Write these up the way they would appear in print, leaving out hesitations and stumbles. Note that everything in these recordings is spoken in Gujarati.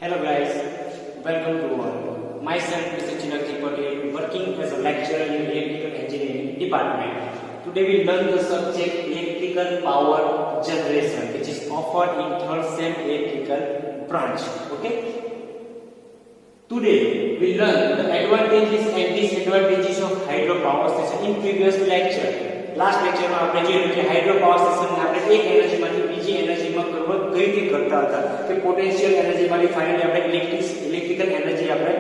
Hello guys, welcome to all. Myself Mr. Chinakji Patel, working as a lecturer in electrical engineering department. Today we learn the subject electrical power generation, which is offered in third sem electrical branch. Okay. Today we learn the advantages and disadvantages of hydropower station in previous lecture. Last લેક્ચરમાં આપણે જોયું કે હાઇડ્રો પાવર સ્ટેશનને આપણે એક એનર્જીમાંથી બીજી એનર્જીમાં કન્વર્ટ કઈ રીતે કરતા હતા કે પોટેન્શિયલ એનર્જીમાંથી ફાઇનલી આપણે ઇલેક્ટ્રિકલ એનર્જી આપણે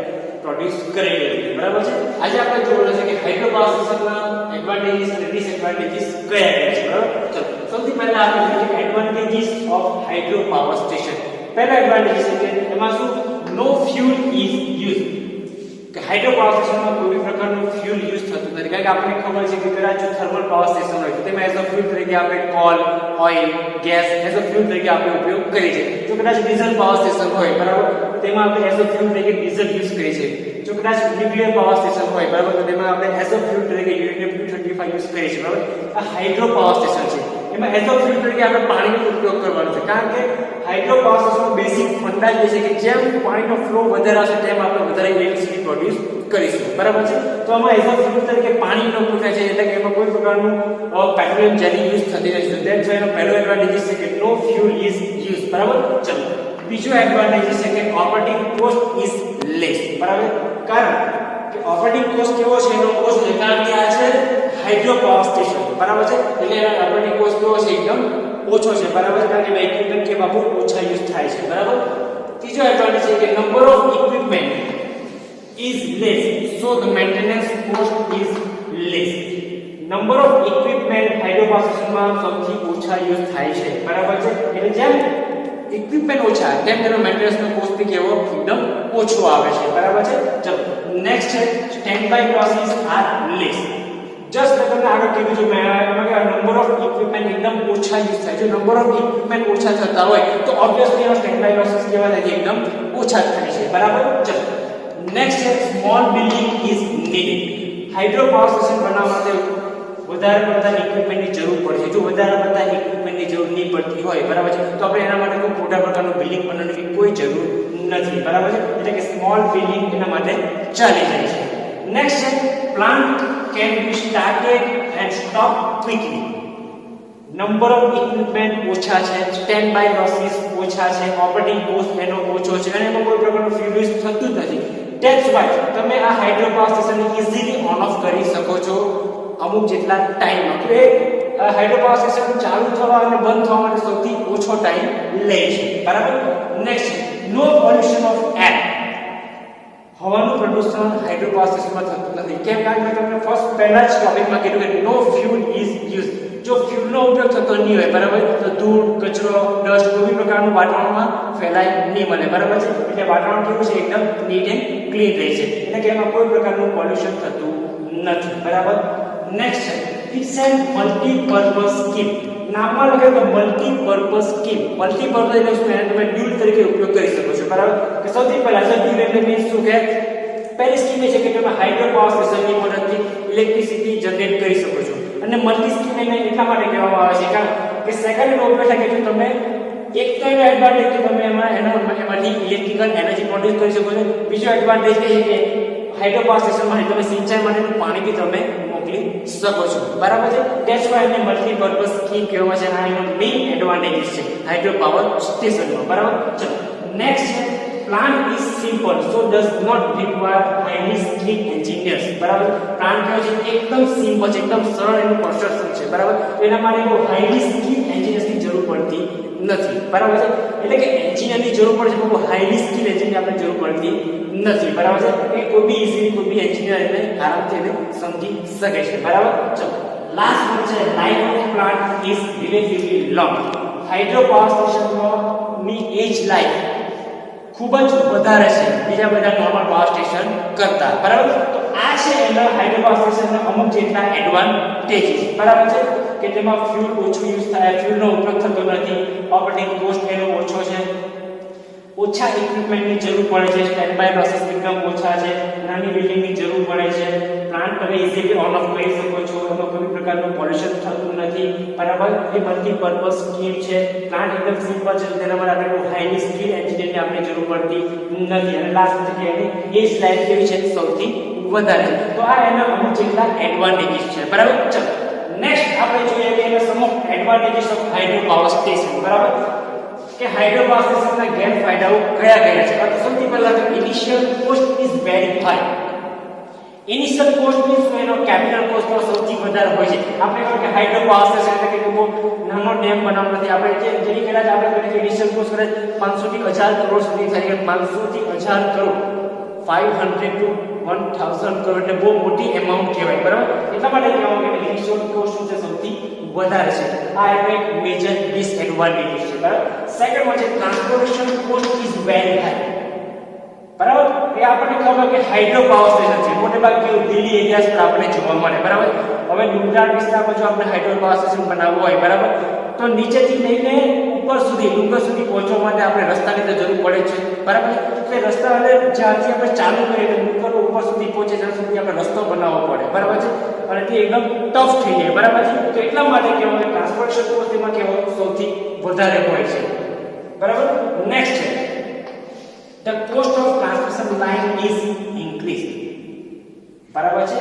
પ્રોડ્યુસ કરી લઈએ બરાબર છે આજે આપણે જોવાનું છે કે હાઇડ્રો પાવર સ્ટેશનના એડવાન્ટેજીસ અને ડિસએડવાન્ટેજીસ કયા કયા છે બરાબર ચલો સૌથી પહેલા આપણે જોઈએ advantages of hydro power station પહેલા એડવાન્ટેજ છે કે એમાં શું નો ફ્યુલ ઇઝ યુઝ કે હાઇડ્રો પાવર સ્ટેશનમાં કોઈ भी પ્રકારનું ફ્યુલ યુઝ થતું નથી કારણ કે આપણને ખબર છે કે કદાચ થર્મલ પાવર સ્ટેશન હોય તો તેમાં એઝ અ ફ્યુલ તરીકે આપણે call oil gas as a fuel તરીકે આપણે ઉપયોગ કરીએ છીએ જો કદાચ ડીઝલ પાવર સ્ટેશન હોય બરાબર તેમાં આપણે એઝ અ ફ્યુલ તરીકે ડીઝલ યુઝ કરીએ છીએ જો કદાચ ન્યુક્લિયર પાવર સ્ટેશન હોય બરાબર તો તેમાં આપણે એઝ અ ફ્યુલ તરીકે યુરેનિયમ 235 યુઝ કરીએ છીએ બરાબર આ હાઇડ્રો પાવર સ્ટેશન છે એમાં એઝ અ ફ્યુલ તરીકે આપણે પાણીનો ઉપયોગ કરવાનો છે કારણ કે હાઇડ્રો પાવર સ્ટેશનનો બેસિક ફંડા જે છે કે જેમ પાણીનો ફ્લો વધારે હશે તેમ આપણે વધારે ઇલેક્ટ્રિસિટી પ્રોડ્યુસ કરીશું બરાબર છે તો આમાં એઝ અ ફ્યુલ તરીકે પાણીનો ઉપયોગ થાય છે એટલે કે એમાં કોઈ પ્રકારનું પેટ્રોલિયમ જેલી યુઝ થતી નથી તો ધેટ્સ વાય એનો પહેલો એડવાન્ટેજ છે કે નો ફ્યુલ ઇઝ યુઝ બરાબર ચલો બીજો એડવાન્ટેજ છે કે ઓપરેટિંગ કોસ્ટ ઇઝ લેસ બરાબર કારણ કે ઓપરેટિંગ કોસ્ટ કેવો છે એનો કોસ્ટ કારણ કે આ છે હાઇડ્રો પાવર સ્ટેશન બરાબર છે એટલે એનો ઓપરેટિંગ કોસ્ટ કેવો છે એકદમ ઓછો છે બરાબર કારણ કે ઇક્વિપમેન્ટ કે બહુ ઓછા યુઝ થાય છે બરાબર ત્રીજો એડવાન્ટેજ છે કે number of equipment is less so the maintenance cost is less number of equipment hydro power સ્ટેશનમાં સૌથી ઓછા યુઝ થાય છે બરાબર છે એટલે જેમ ઇક્વિપમેન્ટ ઓછા તેમ તેનો મેન્ટેનન્સ નો કોસ્ટ બી કેવો એકદમ ઓછો આવે છે બરાબર છે ચલો નેક્સ્ટ છે standby losses are less just મેં તમને આગળ કીધું છે મેં કે નંબર ઓફ ઇક્વિપમેન્ટ એકદમ ઓછા યુઝ થાય છે નંબર ઓફ ઇક્વિપમેન્ટ ઓછા થતા હોય તો ઓબ્વિયસલી એનો સ્ટેન્ડ બાય લોસીસ કેવા થાય છે એકદમ ઓછા થાય છે બરાબર ચલો નેક્સ્ટ છે small building is needed hydro power station બનાવવા માટે વધારે પડતા ઇક્વિપમેન્ટની જરૂર પડે છે જો વધારે પડતા ઇક્વિપમેન્ટની જરૂર નહીં પડતી હોય બરાબર છે તો આપણે એના માટે કોઈ મોટા પ્રકારનું બિલ્ડિંગ બનાવવાની કોઈ જરૂર નથી બરાબર છે એટલે કે સ્મોલ બિલ્ડિંગ એના માટે ચાલી જાય છે નેક્સ્ટ છે plant can be started and stop quickly number of equipment ઓછા છે સ્ટેન્ડ બાય લોસીસ ઓછા છે ઓપરેટિંગ કોસ્ટ એનો ઓછો છે અને એમાં કોઈ પ્રકારનું ફ્યુલ યુઝ થતું જ નથી ધેટ્સ વાય તમે આ હાઇડ્રો પાવર સ્ટેશનને ઈઝીલી ઓન ઓફ કરી શકો છો અમુક જેટલા ટાઈમમાં તો એ હાઇડ્રો પાવર સ્ટેશન ચાલુ થવા અને બંધ થવા માટે સૌથી ઓછો ટાઈમ લે છે બરાબર નેક્સ્ટ નો પોલ્યુશન ઓફ એર હવાનું પ્રદૂષણ હાઇડ્રો પાવર સ્ટેશનમાં થતું નથી કેમ કારણ કે તમને ફર્સ્ટ પહેલા જ ટોપિકમાં કીધું કે નો ફ્યુલ ઇઝ યુઝ જો ફ્યુલનો ઉપયોગ થતો નહીં હોય બરાબર તો ધૂળ કચરો ડસ્ટ કોઈ પ્રકારનું વાતાવરણમાં ફેલાય નહીં મળે બરાબર છે એટલે વાતાવરણ કેવું છે એકદમ નીટ એન્ડ ક્લીન રહે છે એટલે કે એમાં કોઈ પ્રકારનું પોલ્યુશન થતું નથી બરાબર નેક્સ્ટ છે ઇટ્સ એન મલ્ટીપર્પઝ સ્કીમ નામમાં લખેલું તો મલ્ટીપર્પઝ સ્કીમ મલ્ટીપર્પઝ એટલે શું એને તમે ડ્યુલ તરીકે ઉપયોગ કરી શકો છો બરાબર કે સૌથી પહેલા ડ્યુલ એટલે મીન્સ શું કે પહેલી સ્કીમ એ છે કે તમે હાઇડ્રો પાવર સ્ટેશનની મદદથી ઇલેક્ટ્રિસિટી જનરેટ કરી શકો છો અને મલ્ટી સ્કીમ એને એટલા માટે કહેવામાં આવે છે કારણ કે સેકન્ડ નો ઉપયોગ થાય કે જો તમે એક તો એનો એડવાન્ટેજ કે તમે એમાંથી ઇલેક્ટ્રિકલ એનર્જી પ્રોડ્યુસ કરી શકો છો બીજો એડવાન્ટેજ એ છે કે હાઇડ્રો પાવર સ્ટેશનમાં તમે સિંચાઈ માટેનું પાણી બી તમે મોકલી શકો છો બરાબર છે ધેટ્સ વાય એને મલ્ટીપર્પઝ સ્કીમ કહેવામાં છે આ એનો મેઇન એડવાન્ટેજ છે હાઇડ્રો પાવર સ્ટેશનનો બરાબર ચલો નેક્સ્ટ છે plant is simple so does not require highly skilled engineers બરાબર પ્લાન્ટ કેવો છે એકદમ સિમ્પલ છે એકદમ સરળ એનું કન્સ્ટ્રક્શન છે બરાબર એના માટે કોઈ હાઈલી સ્કિલ્ડ એન્જિનિયર્સની જરૂર પડતી નથી બરાબર છે એટલે કે એન્જિનિયરની જરૂર પડે છે કોઈ હાઈલી સ્કિલ્ડ એન્જિનિયર આપણે જરૂર પડતી નથી બરાબર છે એ કોઈ બી ઈઝીલી કોઈ બી એન્જિનિયર એને આરામથી એને સમજી શકે છે બરાબર ચલો લાસ્ટ વન છે life of plant is relatively long hydro power સ્ટેશનની એજ લાઈફ ખૂબ જ વધારે છે બીજા બધા નોર્મલ પાવર સ્ટેશન કરતા બરાબર તો આ છે એના હાઇડ્રો પાવર સ્ટેશનના અમુક જેટલા એડવાન્ટેજીસ બરાબર છે કે તેમાં ફ્યુલ ઓછું યુઝ થાય ફ્યુલનો ઉપયોગ થતો નથી ઓપરેટિંગ કોસ્ટ એનો ઓછો છે ઓછા ઇક્વિપમેન્ટની જરૂર પડે છે સ્ટેન્ડ બાય લોસીસ એકદમ ઓછા છે નાની બિલ્ડિંગની જરૂર પડે છે પ્લાન્ટ તમે ઈઝીલી ઓન ઓફ કરી શકો છો એમાં કોઈ પ્રકારનું પોલ્યુશન થતું નથી બરાબર એ મલ્ટીપર્પઝ સ્કીમ છે પ્લાન્ટ એકદમ સિમ્પલ છે તેના માટે આપણે હાઈલી સ્કિલ એન્જિનિયરની આપણે કે જરૂર પડતી નથી. અને લાસ્ટ છે કે એની એજ લાઈફ કેવી છે સૌથી વધારે. તો આ એના અમુક જેટલા એડવાન્ટેજીસ છે. બરાબર. ચલો નેક્સ્ટ આપણે જોઈએ કે એના sum of advantages of hydro power station. બરાબર કે હાઇડ્રો પાવર સ્ટેશનના ગેરફાયદાઓ કયા કયા છે. તો સૌથી પહેલા તો initial cost is very high. Initial cost means એનો કેપિટલ કોસ્ટ પણ સૌથી વધારે હોય છે. આપણે કહો કે હાઇડ્રો પાવર સ્ટેશન એટલે કે બહુ નાનો ડેમ બનાવવાનો નથી. આપણે જેની કદાચ આપણે કહીએ કે ઇનિશિયલ કોસ્ટ કદાચ 500 થી 1000 કરોડ સુધી થાય કે 500 થી 1000 કરોડ 500 to 1000 કરોડ એટલે બહુ મોટી એમાઉન્ટ કહેવાય. બરાબર. એટલા માટે કહેવામાં કે ઇનિશિયલ કોસ્ટ છે સૌથી વધારે છે. આ એક મેજર ડિસએડવાન્ટેજ છે. બરાબર. સેકન્ડ વન છે transportation cost is very high. બરાબર. એ આપણને ખબર કે હાઇડ્રો પાવર સ્ટેશન છે મોટે ભાગે દિલ્હી એરિયાસ પર આપણે જોવા મળે. બરાબર. હવે ડુંગરાળ વિસ્તારમાં જો આપણે હાઇડ્રો પાવર સ્ટેશન બનાવવું હોય બરાબર તો નીચેથી લઈને ઉપર સુધી ડુંગર સુધી પહોંચવા માટે આપણે રસ્તાની તો જરૂર પડે છે. બરાબર. એટલે રસ્તા અને જ્યાંથી આપણે ચાલુ કરીએ તો ડુંગર ઉપર સુધી પહોંચે ત્યાં સુધી આપણે રસ્તો બનાવવો પડે. બરાબર છે. અને તે એકદમ ટફ થઈ જાય. બરાબર છે. તો એટલા માટે કહેવાય કે ટ્રાન્સપોર્ટેશન કોસ્ટ એમાં કેવો સૌથી વધારે હોય છે. બરાબર. નેક્સ્ટ છે the cost of transmission line is increased. બરાબર છે.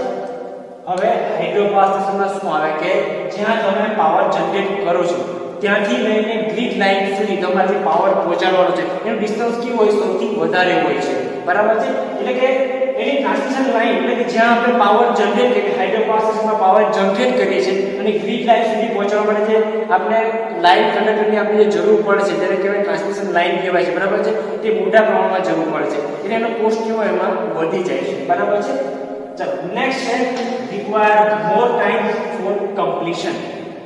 હવે હાઇડ્રો પાવર સ્ટેશનમાં શું આવે કે જ્યાં તમે પાવર જનરેટ કરો છો ત્યાંથી લઈને ગ્રીડ લાઇન સુધી તમારે પાવર પહોંચાડવાનો છે એનું ડિસ્ટન્સ કેવું હોય સૌથી વધારે હોય છે. બરાબર છે. એટલે કે એની ટ્રાન્સમિશન લાઇન એટલે કે જ્યાં આપણે પાવર જનરેટ કરીએ હાઇડ્રો પાવર સ્ટેશનમાં પાવર જનરેટ કરીએ છીએ અને ગ્રીડ લાઇન સુધી પહોંચાડવા માટે જે આપણે લાઇન કંડક્ટરની આપણે જે જરૂર પડે છે તેને કહેવાય ટ્રાન્સમિશન લાઇન કહેવાય છે. બરાબર છે. તે મોટા પ્રમાણમાં જરૂર પડે છે એટલે એનો કોસ્ટ કેવો એમાં વધી જાય છે. બરાબર છે. ચલો નેક્સ્ટ છે require more time for completion.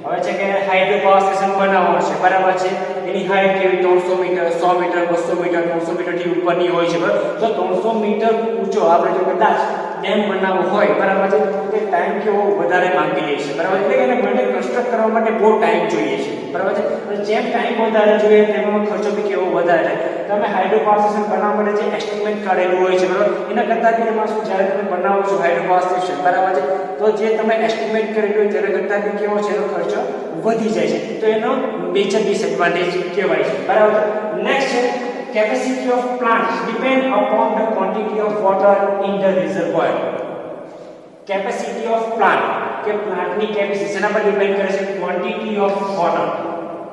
હવે છે કે હાઇડ્રો પાવર સ્ટેશન બનાવવાનું છે. બરાબર છે. એની હાઈટ કેવી 300 મીટર 100 મીટર 200 મીટર 300 મીટર થી ઉપરની હોય છે. બરાબર. તો 300 મીટર ઊંચો આપણે જો કદાચ ડેમ બનાવવો હોય બરાબર છે તે ટાઈમ કેવો વધારે માંગી લે છે. બરાબર. એટલે કે એને માટે કન્સ્ટ્રક્ટ કરવા માટે બહુ ટાઈમ જોઈએ છે. બરાબર છે. અને જેમ ટાઈમ વધારે જોઈએ તેમાં ખર્ચો બી કેવો વધારે થાય. તમે હાઇડ્રો પાવર સ્ટેશન બનાવવા માટે જે એસ્ટિમેટ કાઢેલું હોય છે બરાબર એના કરતાં બી એમાં શું જ્યારે તમે બનાવો છો હાઇડ્રો પાવર સ્ટેશન બરાબર છે તો જે તમે એસ્ટિમેટ કરેલું હોય તેના કરતાં બી કેવો છે એનો ખર્ચો વધી જાય છે. તો એનો મેજર ડિસએડવાન્ટેજ કહેવાય છે. બરાબર. નેક્સ્ટ છે capacity of plants depend upon the quantity of water in the reservoir. Capacity of plant કે પ્લાન્ટની કેપેસિટી એના પર ડિપેન્ડ કરે છે quantity of water.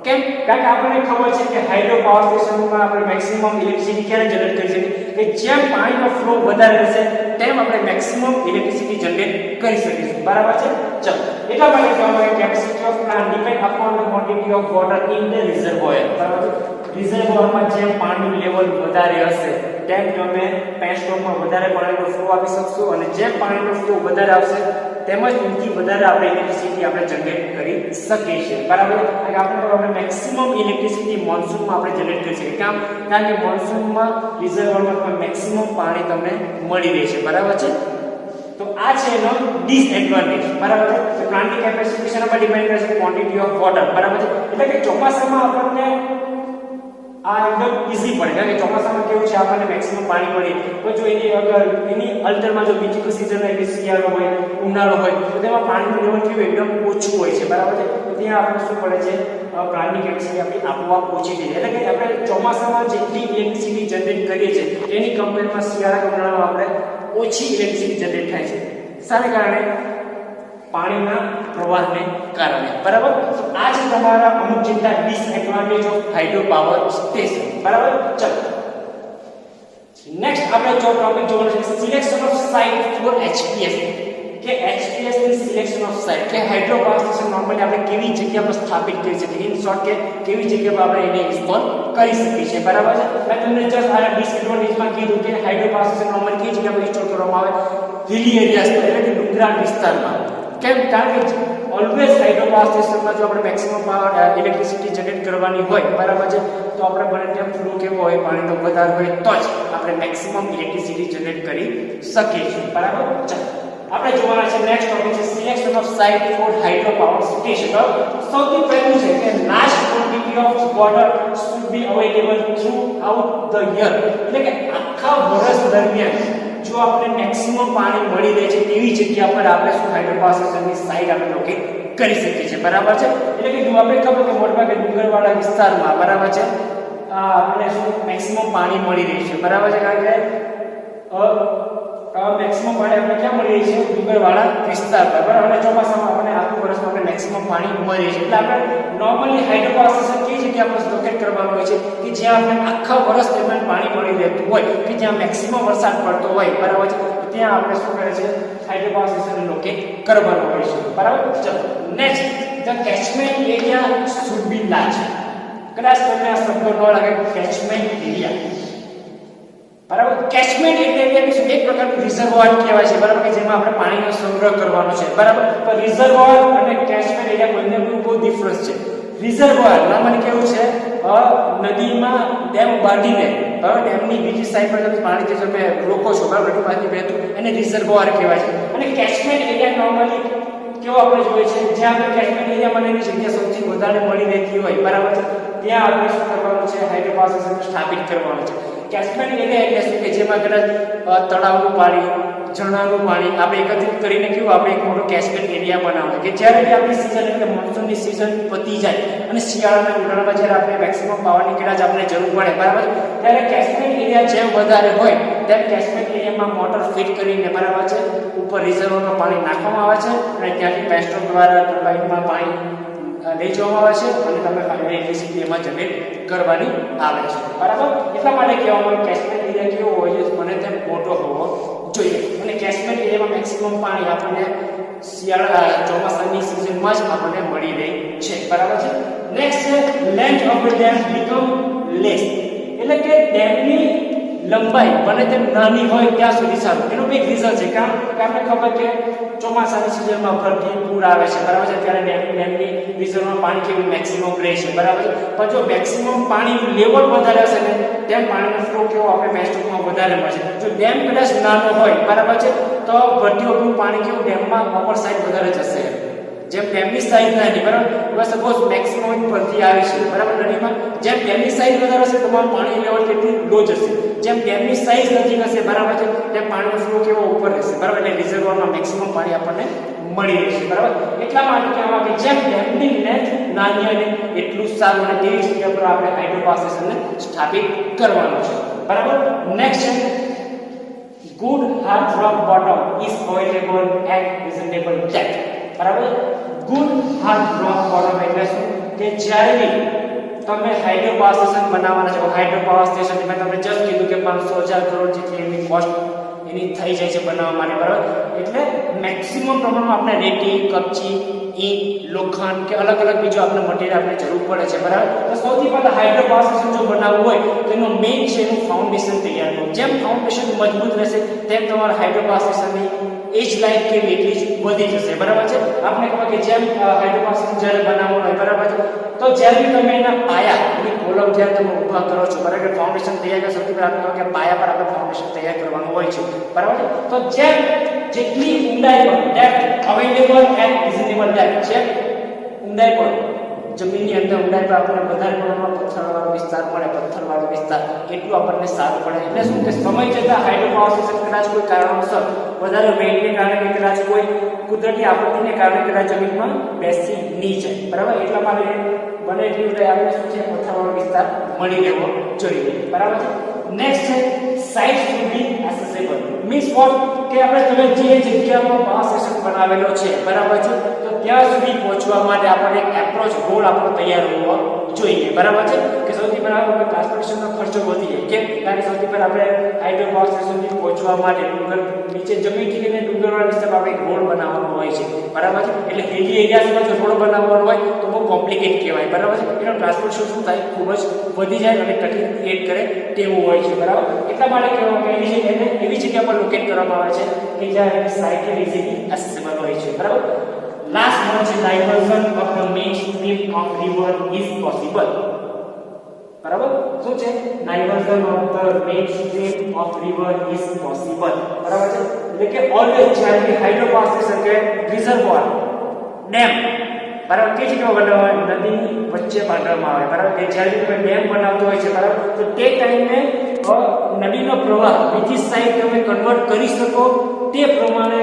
કેમ? કારણ કે આપણને ખબર છે કે હાઇડ્રો પાવર સ્ટેશનમાં આપણે મેક્સિમમ ઇલેક્ટ્રિસિટી ક્યારે જનરેટ કરી શકીએ કે જેમ પાણીનો ફ્લો વધારે રહેશે તેમ આપણે મેક્સિમમ ઇલેક્ટ્રિસિટી જનરેટ કરી શકીશું. બરાબર છે. ચલો એટલા માટે કહેવામાં આવે capacity of plant depend upon the quantity of water in the reservoir. બરાબર છે. રિઝર્વોયરમાં જેમ પાણીનું લેવલ વધારે હશે તેમ તમે પેસ્ટોકમાં વધારે પાણીનો ફ્લો આપી શકશો અને જેમ પાણીનો ફ્લો વધારે આવશે તેમજ એનાથી વધારે આપણે ઇલેક્ટ્રિસિટી આપણે જનરેટ કરી શકીએ છીએ. બરાબર. આપણે મેક્સિમમ ઇલેક્ટ્રિસિટી મોન્સૂનમાં આપણે જનરેટ કરી શકીએ. કારણ કે મોન્સૂનમાં રિઝર્વોયરમાં તમે મેક્સિમમ પાણી તમને મળી રહે છે. બરાબર છે. તો આ છે એનો ડિસએડવાન્ટેજ. બરાબર છે. તો પ્લાન્ટની કેપેસિટી શેના પર ડિપેન્ડ કરે છે ક્વોન્ટિટી ઓફ વોટર. બરાબર છે. એટલે કે ચોમાસામાં આપણને આ એકદમ ઈઝી પડે કારણ કે ચોમાસામાં કેવું છે આપણને મેક્સિમમ પાણી મળે તો જો એની અગર એની અલ્ટરમાં જો બીજી કોઈ સીઝન હોય કે શિયાળો હોય ઉનાળો હોય તો તેમાં પાણીનું લેવલ કેવું એકદમ ઓછું હોય છે. બરાબર છે. તો ત્યાં આપણે શું પડે છે પ્લાન્ટની કેપેસિટી આપણી આપોઆપ ઓછી થઈ જાય. એટલે કે આપણે ચોમાસામાં જેટલી ઇલેક્ટ્રિસિટી જનરેટ કરીએ છીએ એની કમ્પેરમાં શિયાળા ઉનાળામાં આપણે ઓછી ઇલેક્ટ્રિસિટી જનરેટ થાય છે. શાને કારણે? પાણીના પ્રવાહને કારણે. બરાબર. આ છે તમારા અમુક જેટલા disadvantage of hydro power station. બરાબર. ચલો નેક્સ્ટ આપણે જો ટોપિક જોવાનો છે selection of site for HPS કે HPS ની સિલેક્શન ઓફ સાઇટ કે હાઇડ્રો પાવર સ્ટેશન નોર્મલી આપણે કેવી જગ્યા પર સ્થાપિત કરી શકીએ ઇન શોર્ટ કે કેવી જગ્યા પર આપણે એને ઇન્સ્ટોલ કરી શકીએ છીએ. બરાબર છે. મેં તમને જસ્ટ આ ડિસએડવાન્ટેજમાં કીધું કે હાઇડ્રો પાવર સ્ટેશન નોર્મલી કેવી જગ્યા પર ઇન્સ્ટોલ કરવામાં આવે હિલી એરિયાસ પર એટલે કે ડુંગરાળ વિસ્તારમાં. કેમ? કારણ કે ઓલવેઝ હાઇડ્રો પાવર સ્ટેશનમાં જો આપણે મેક્સિમમ પાવર ઇલેક્ટ્રિસિટી જનરેટ કરવાની હોય બરાબર છે તો આપણે બને તેમ ફ્લો કેવો હોય પાણીનો વધારે હોય તો જ આપણે મેક્સિમમ ઇલેક્ટ્રિસિટી જનરેટ કરી શકીએ છીએ. બરાબર. ચાલો આપણે જોવાના છે નેક્સ્ટ ટોપિક છે selection of site for hydro power station. સૌથી પહેલું છે કે large quantity of water should be available throughout the year. એટલે કે આખા વર્ષ દરમિયાન જો આપણે મેક્સિમમ પાણી મળી રહે છે તેવી જગ્યા પર આપણે શું હાઇડ્રો પાવર સ્ટેશનની સાઇટ આપણે લોકેટ કરી શકીએ છીએ. બરાબર છે. એટલે કે જો આપણે ખબર કે મોટાભાગે ડુંગરવાળા વિસ્તારમાં બરાબર છે આપણને શું મેક્સિમમ પાણી મળી રહે છે, બરાબર છે, કારણ કે મેક્સિમમ પાણી આપણે ક્યાં મળી રહે છે? ડુંગરવાળા વિસ્તારમાં, બરાબર. અને ચોમાસામાં આપણે આખું વર્ષમાં આપણે મેક્સિમમ પાણી મળી રહે છે. એટલે આપણે નોર્મલી હાઇડ્રો પાવર સ્ટેશન કઈ જગ્યાએ આપણે લોકેટ કરવાનું હોય છે કે જ્યાં આપણે આખા વર્ષ દરમિયાન પાણી મળી રહેતું હોય, કે જ્યાં મેક્સિમમ વરસાદ પડતો હોય, બરાબર છે, ત્યાં આપણે શું કરે છે? હાઇડ્રો પાવર સ્ટેશન લોકેટ કરવાનું હોય છે, બરાબર. ચલો next, the catchment area should be large. કદાચ તમને આ શબ્દ ન લાગે, કેચમેન્ટ એરિયા, બરાબર. કેચમેન્ટ એરિયા એટલે એક પ્રકારનું રિઝર્વોયર કહેવાય છે, બરાબર, કે જેમાં આપણે પાણીનો સંગ્રહ કરવાનો છે, બરાબર. તો રિઝર્વોયર અને કેચમેન્ટ એરિયા બંનેમાં બહુ ડિફરન્સ છે. રિઝર્વોયર નામની કેવું છે? નદીમાં ડેમ બાંધીને, બરાબર, ડેમની બીજી સાઈડ પર તમે પાણી જે તમે રોકો છો, બરાબર, નદી પાણી વહેતું, એને રિઝર્વોયર કહેવાય છે. અને કેચમેન્ટ એરિયા નોર્મલી કેવો આપણે જોઈએ છે? જ્યાં આપણે કેચમેન્ટ એરિયા બનેલી જગ્યા સૌથી વધારે મળી રહેતી હોય, બરાબર છે, ત્યાં આપણે શું કરવાનું છે? હાઇડ્રો પાવર સ્ટેશન સ્થાપિત કરવાનું છે. કેચમેન્ટ એરિયા એટલે શું? કે જેમાં કદાચ તળાવનું પાણી, ઝરણાનું પાણી આપણે એકત્રિત કરીને કેવું આપણે એક મોટો કેચમેન્ટ એરિયા બનાવવાનો, કે જ્યારે બી આપણી સિઝન એટલે મોન્સૂનની સિઝન પતી જાય અને શિયાળાના ઉનાળામાં જ્યારે આપણે મેક્સિમમ પાવરની કદાચ આપણે જરૂર પડે, બરાબર, ત્યારે કેચમેન્ટ એરિયા જેમ વધારે હોય તેમ કેચમેન્ટ એરિયામાં મોટર ફિટ કરીને, બરાબર છે, ઉપર રિઝર્વરમાં પાણી નાખવામાં આવે છે અને ત્યાંથી પેસ્ટોલ દ્વારા ટર્બાઇનમાં પાણી લઈ જવામાં આવે છે અને તમે ફાઇનલી ઇલેક્ટ્રિસિટી એમાં જનરેટ કરવાની આવે છે, બરાબર. એટલા માટે કહેવામાં આવે કેચમેન્ટ એરિયા કેવો હોય છે? મને તેમ મોટો હોવો જોઈએ. અને કેચમેન્ટ એરિયામાં મેક્સિમમ પાણી આપણને ચોમાસાની સિઝનમાં જ આપણને મળી રહે છે, બરાબર છે. નેક્સ્ટ છે length of the dam become less, એટલે કે ડેમની લંબાઈ બને તેમ નાની હોય ત્યાં સુધી સારું. એનું બી રીઝન છે, કારણ કે આપણે ખબર કે ચોમાસાની સિઝનમાં ભરતી પૂર આવે છે, બરાબર છે, ત્યારે ડેમની રિઝર્વમાં પાણી કેવું મેક્સિમમ રહે છે, બરાબર છે. પણ જો મેક્સિમમ પાણીનું લેવલ વધારે હશે ને તેમ પાણીનો ફ્લો કેવો આપણે બેસ્ટમાં વધારે મળશે. જો ડેમ કદાચ નાનો હોય, બરાબર છે, તો ભરતી વખતનું પાણી કેવું ડેમમાં અપર સાઈડ વધારે જશે, જેમ ડેમની સાઈઝ નાની, બરાબર. હવે સપોઝ મેક્સિમમ ભરતી આવી છે, બરાબર, નદીમાં, જેમ ડેમની સાઈઝ વધારે હશે તમારું પાણી લેવલ કેટલું લો જશે. જેમ ડેમની સાઈઝ નજીક હશે, બરાબર છે, તેમ પાણીનો ફ્લો કેવો ઉપર રહેશે, બરાબર. એટલે રિઝર્વોયરમાં મેક્સિમમ પાણી આપણને મળી રહેશે, બરાબર. એટલા માટે કહેવામાં કે જેમ ડેમની લેન્થ નાની અને એટલું સારું, અને તેવી જગ્યા પર આપણે હાઇડ્રો પાવર સ્ટેશનને સ્થાપિત કરવાનું છે, બરાબર. નેક્સ્ટ છે good hard rock bottom is available at reasonable depth, બરાબર. ગુડ હાર્ડ રોક બોટમ એટલે શું? કે જ્યારે તમે હાઇડ્રો પાવર સ્ટેશન બનાવવાના છો, હાઇડ્રો પાવર સ્ટેશન મેં તમને જસ્ટ કીધું કે 500,000 કરોડ જેટલી એની કોસ્ટ એની થઈ જાય છે બનાવવા માટે, બરાબર. એટલે મેક્સિમમ પ્રમાણમાં આપણે રેતી, કપચી, ઈંટ, લોખંડ કે અલગ અલગ બીજું આપણે મટીરિયલ આપણે જરૂર પડે છે, બરાબર. તો સૌથી પહેલા હાઇડ્રો પાવર સ્ટેશન જો બનાવવું હોય તો એનો મેઇન છે એનું ફાઉન્ડેશન તૈયાર કરવું. જેમ ફાઉન્ડેશન મજબૂત રહેશે તેમ તમારા હાઇડ્રો પાવર સ્ટેશનની એજ લાઈફ કેવી એટલી જ વધી જશે, બરાબર છે. આપણે ખબર કે જેમ હાઇડ્રો પાવર સ્ટેશન જ્યારે બનાવવાનું હોય, બરાબર છે, તો જ્યારે તમે એના પાયા એની કોલમ જ્યારે તમે ઊભા કરો છો, બરાબર, ફાઉન્ડેશન તૈયાર કરો, સૌથી પહેલા આપણે કે પાયા પર આપણે ફાઉન્ડેશન તૈયાર કરવાનું હોય છે, બરાબર. તો જેમ જેટલી ઊંડાઈ પર depth available and reasonable depth છે, ઊંડાઈ પર જમીનની અંદર ઊંડાઈ પર આપણને વધારે પ્રમાણમાં પથ્થરવાળો વિસ્તાર મળે, પથ્થરવાળો વિસ્તાર એટલું આપણને સારું પડે. એટલે શું કે સમય જતાં હાઇડ્રો પાવર સ્ટેશન કદાચ કોઈ કારણોસર વધારે વેઇટને કારણે કે કદાચ કોઈ કુદરતી આપત્તિને કારણે કદાચ જમીનમાં બેસી નહીં જાય, બરાબર. એટલા માટે બને એટલી ઊંડાઈ આપણે શું છે પથ્થરવાળો વિસ્તાર મળી રહેવો જોઈએ, બરાબર છે. નેક્સ્ટ છે site to be accessible, means what કે આપણે તમે જે જગ્યામાં પાવર સ્ટેશન બનાવેલો છે, બરાબર છે, તો ત્યાં સુધી પહોંચવા માટે આપણે એક એપ્રોચ રોડ આપણો તૈયાર હોવો જોઈએ, બરાબર છે. કે સૌથી પહેલા આપણે ટ્રાન્સપોર્ટેશનનો ખર્ચો વધી જાય, કેમ? કારણ કે સૌથી પહેલા આપણે હાઇડ્રો પાવર સ્ટેશન સુધી પહોંચવા માટે ડુંગર નીચે જમીનથી લઈને ડુંગરવાળા વિસ્તારમાં આપણે એક રોડ બનાવવાનો હોય છે, બરાબર છે. એટલે હિલી એરિયામાં જો રોડ બનાવવાનો હોય તો બહુ કોમ્પ્લિકેટ કહેવાય, બરાબર છે. એનો ટ્રાન્સપોર્ટેશન શું થાય ખૂબ જ વધી જાય અને તકલીફ ક્રિએટ કરે તેવું હોય છે, બરાબર. એટલા માટે કહેવામાં કે એવી જગ્યા પર લોકેટ કરવામાં આવે છે કે જ્યાં એની સાઇટ ઇઝીલી એસેસેબલ હોય છે, બરાબર. લાસ્ટ વન છે diversion of the main stream of river is possible, બરાબર. શું છે? Diversion of the main stream of river is possible, બરાબર છે. એટલે કે ઓલવેઝ જ્યારે હાઇડ્રો પાવર સ્ટેશન કે રિઝર્વોયર, ડેમ, બરાબર, કે જગ્યાએ બનાવવા નદીની વચ્ચે બાંધવામાં આવે, બરાબર. કે જ્યારે કોઈ ડેમ બનાવતો હોય છે, બરાબર, તો તે ટાઈમે નદીનો પ્રવાહ બીજી સાઈડ તમે કન્વર્ટ કરી શકો તે પ્રમાણે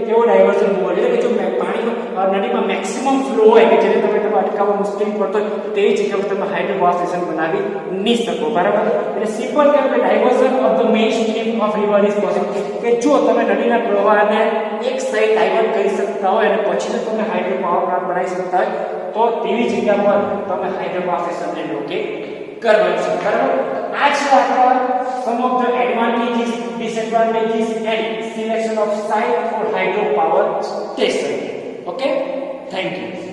તેવો ડાયવર્ઝન બોલ એટલે કે જો પાણીમાં નદીમાં મેક્સિમમ ફ્લો હોય કે જેને તમે અટકાવવા મુશ્કેલ પડતો હોય તેવી જગ્યા પર તમે હાઇડ્રો પાવર સ્ટેશન બનાવી નહીં શકો, બરાબર. એટલે સિમ્પલ કે diversion of the main stream of river is possible કે જો તમે નદીના પ્રવાહને એક સાઈડ ડાયવર્ટ કરી શકતા હોય અને પછી જો તમે હાઇડ્રો પાવર પ્લાન્ટ બનાવી શકતા હોય તો તેવી જગ્યા પર તમે હાઇડ્રો પાવર સ્ટેશનને લોકેટ કરવાનું છે, બરાબર. આ છે આપણા some of the advantages, disadvantages and selection of site for hydro power station. Okay, thank you.